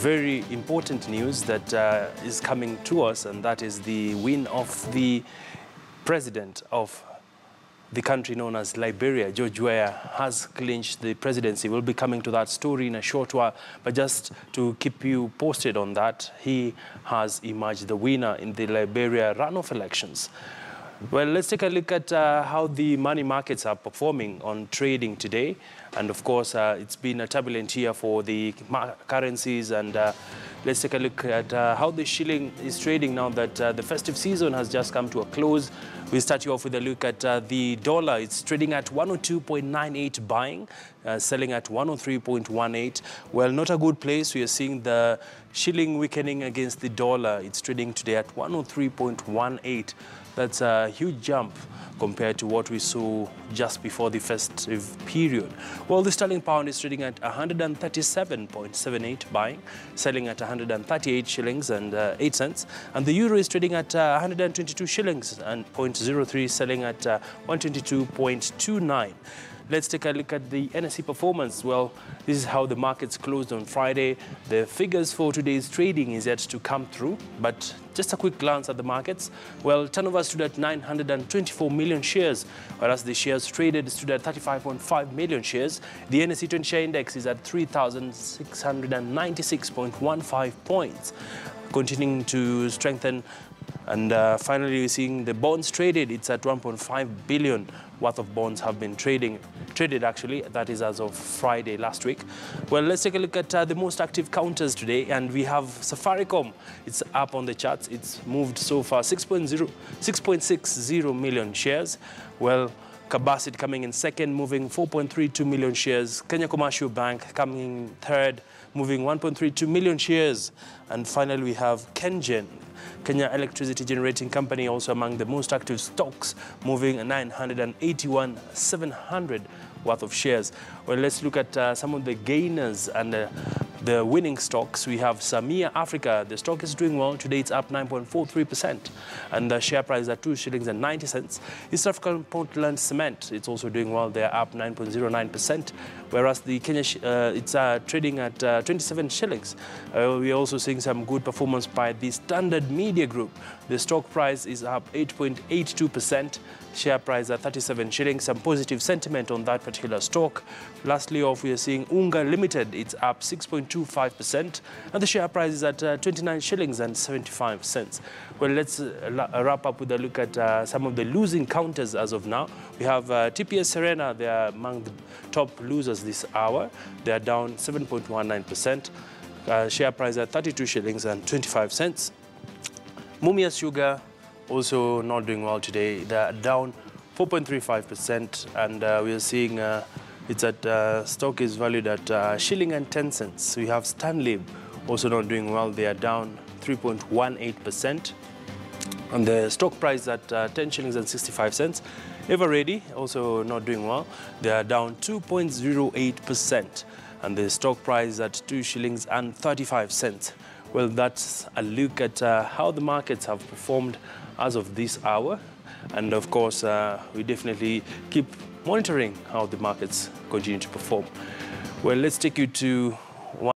very important news that is coming to us, and that is the win of the president of the country known as Liberia. George Weah has clinched the presidency. We'll be coming to that story in a short while, but just to keep you posted on that, he has emerged the winner in the Liberia runoff elections. Well, let's take a look at how the money markets are performing on trading today. And of course, it's been a turbulent year for the currencies. And let's take a look at how the shilling is trading now that the festive season has just come to a close. We'll start you off with a look at the dollar. It's trading at 102.98 buying, selling at 103.18. Well, not a good place. We are seeing the shilling weakening against the dollar. It's trading today at 103.18. That's a huge jump compared to what we saw just before the festive period. Well, the sterling pound is trading at 137.78 buying, selling at 138 shillings and 8 cents. And the euro is trading at 122 shillings and 0.03, selling at 122.29. Let's take a look at the NSE performance. Well, this is how the markets closed on Friday. The figures for today's trading is yet to come through, but just a quick glance at the markets. Well, turnover stood at 924 million shares, whereas the shares traded stood at 35.5 million shares. The NSE 20 share index is at 3,696.15 points, continuing to strengthen. And finally, we're seeing the bonds traded. It's at 1.5 billion worth of bonds have been traded actually. That is as of Friday last week. Well, let's take a look at the most active counters today. And we have Safaricom. It's up on the charts. It's moved so far 6.60 million shares. Well, Kabasit coming in second, moving 4.32 million shares. Kenya Commercial Bank coming in third, moving 1.32 million shares. And finally, we have KenGen, Kenya Electricity Generating Company, also among the most active stocks, moving 981,700 worth of shares. Well, let's look at some of the gainers and the winning stocks. We have Samia Africa. The stock is doing well. Today it's up 9.43%. And the share price is at 2 shillings and 90 cents. East African Portland Cement, it's also doing well. They're up 9.09%. Whereas the Kenya, it's trading at 27 shillings. We're also seeing some good performance by the Standard Media Group. The stock price is up 8.82%. Share price at 37 shillings. Some positive sentiment on that particular stock. Lastly off, we are seeing Unga Limited. It's up 6.25%. And the share price is at 29 shillings and 75 cents. Well, let's wrap up with a look at some of the losing counters as of now. We have TPS Serena. They are among the top losers this hour. They are down 7.19%. Share price at 32 shillings and 25 cents. Mumias Sugar also not doing well today. They're down 4.35%, and we are seeing it's at stock is valued at shilling and 10 cents. We have Stanlib also not doing well. They are down 3.18%, and the stock price at 10 shillings and 65 cents. Everready also not doing well. They are down 2.08%, and the stock price is at 2 shillings and 35 cents. Well, that's a look at how the markets have performed as of this hour. And of course, we definitely keep monitoring how the markets continue to perform. Well, let's take you to